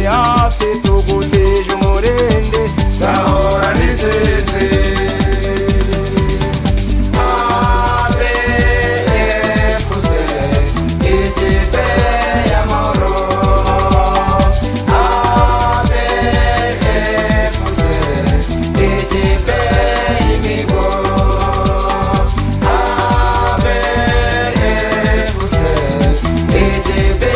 turi hafi tugutije umurindi gahora n'intsinzi. APFC ikipe y'amahoro, APFC ikipe y'imigo, APFC ikipe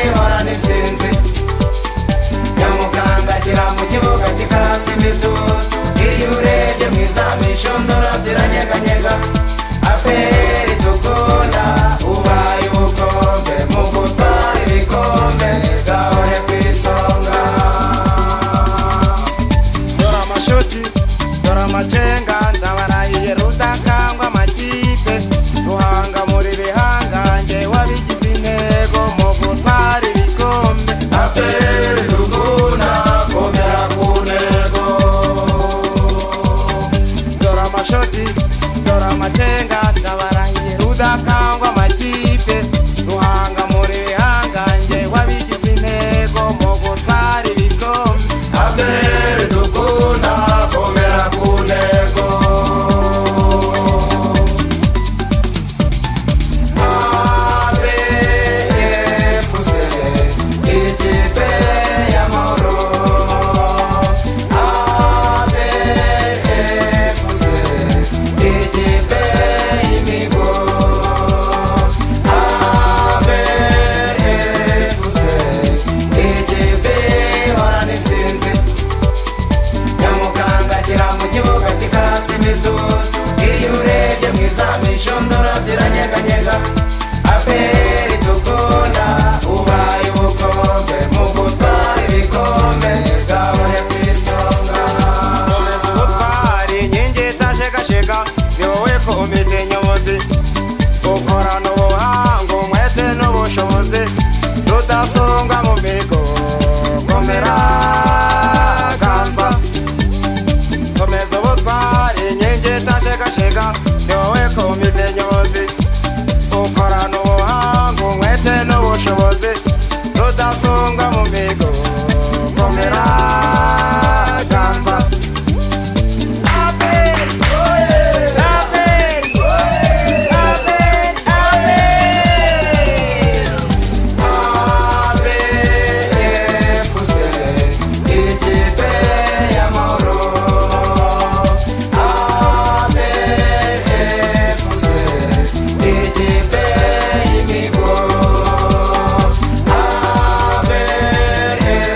ihorana intsinzi. Nyamukandagira mu kibuga kikarasa imitutu, iyo urebye mu izamisho ndora ziranyeganyega. APR dukunda ubaye ubukombe mu gutwara ibikombe gahore ku isonga. Dore amashoti dore amacenga ndabarahiye rudakangwa amakipe, ruhanga muri bihangange wabigize intego mu gutwara ibikombe. APR dukunda komera ku ntego. Dore amashoti dore amacenga ndabarahiye rudakangwa amakipe, ruhanga muri bihangange wabigize intego mu gutwara ibikombe. APR dukunda komera ku ntego. APFC ikipe y'amahoro, APFC ikipe y'imigo, APFC ikipe ihorana intsinzi. Nyamukandagira mu kibuga kikarasa imitutu, iyo urebye mu izamisho ndora ziranyeganyega. APR dukunda ubaye ubukombe mu gutwara ibikombe gahore ku isonga. Komeza ubutwari inkingi itashegashega, ni wowe komite nyobozi ukorana ubuhanga umwete n'ubushobozi, rudasongwa mu migo komera ganza. Komeza ubutwari inkingi itashegashega, ni wowe komite nyobozi ukorana ubuhanga umwete n'ubushobozi, rudasongwa mu migo komera ganza. APR APR APR APFC ikipe y'amahoro, APFC ikipe y'imigo, APFC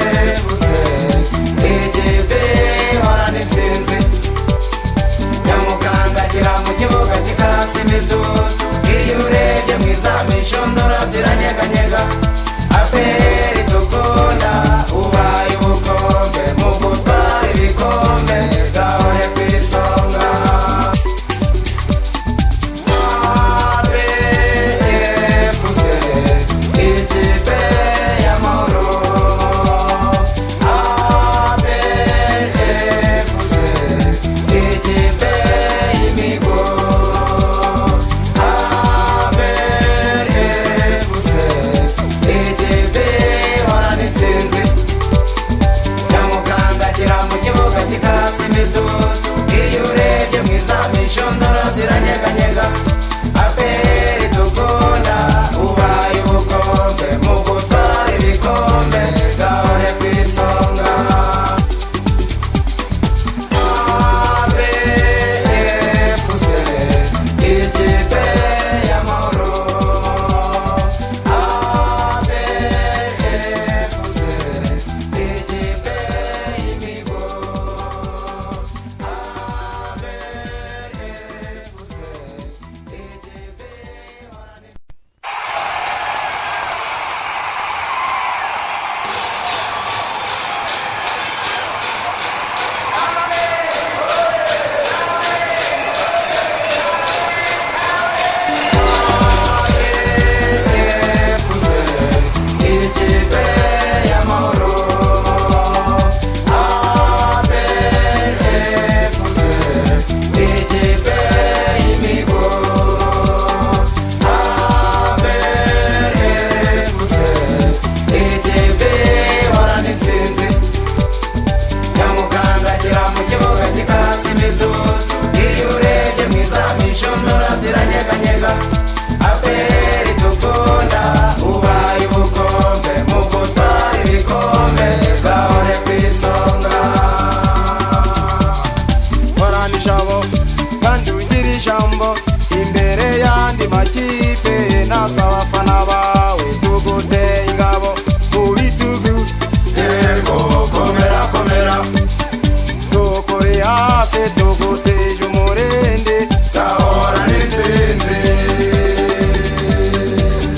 hafi tuguteje umurindi gahora n'intsinzi.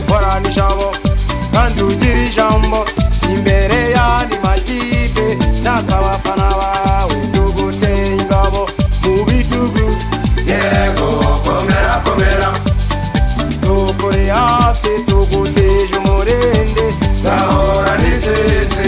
Horana ijabo kandi ugira ijambo imbere y'andi makipe, natwe abafana bawe tuguteye ingabo mu bitugu. Yego komera komera, tukuri hafi tuguteje umurindi gahora n'intsinzi.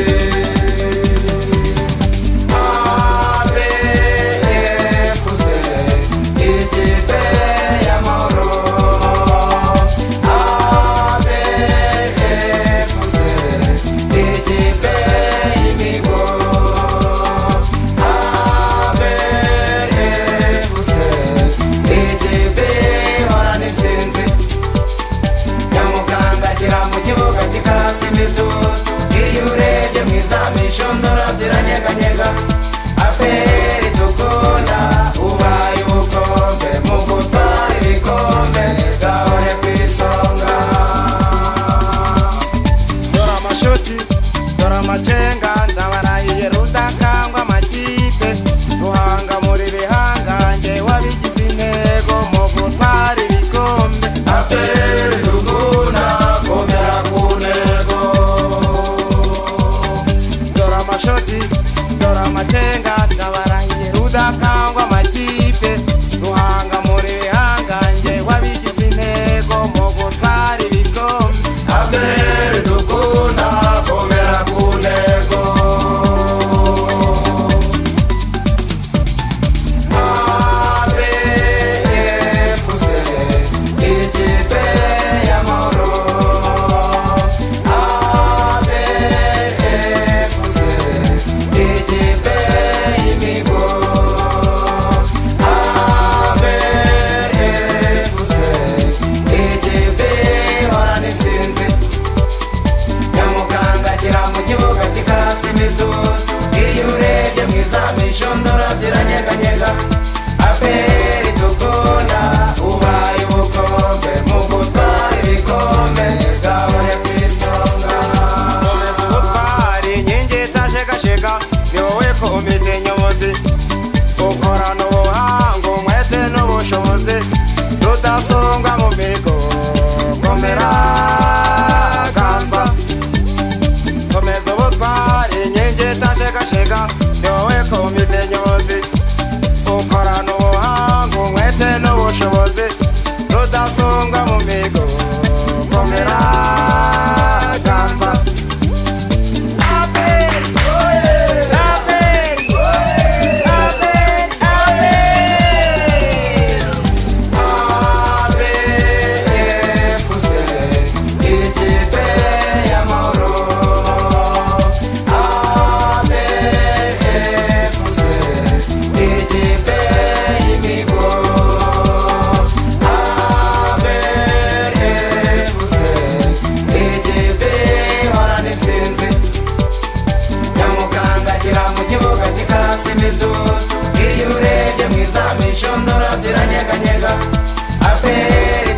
Shondora ziranyeganyega, APR dukunda ubaye ubukombe mu gutwara ibikombe gahore kw'isonga. Dora amashoti dora amacenga ndabarahiye rudakangwa amakipe, ruhanga muri bihangange wabigize intego mu gutwara ibikombe. APR dukunda komera ku ntego. Amashoti dora amacenga ndabarahiye rudakangwa amakipe, ruhanga muri bihangange wabigize intego mu gutwara ibikombe. APR dukunda komera ku ntego. APFC ikipe y'amahoro. Shondora ziranyeganyega, APR dukunda ubaye ubukombe mu gutwara ibikombe gahore kw'isonga. Komeza ubutwari inkingi itashegashega, ni wowe komite nyobozi ukorana ubuhanga umwete n'ubushobozi rudasonga mu migo. Komera ganza, komeza ubutwari inkingi itashegashega, ni wowe komite nyobozi ukorana ubuhanga umwete n'ubushobozi rudasonga mu migo. Komera ganza. Shondora ziranyeganyega, APR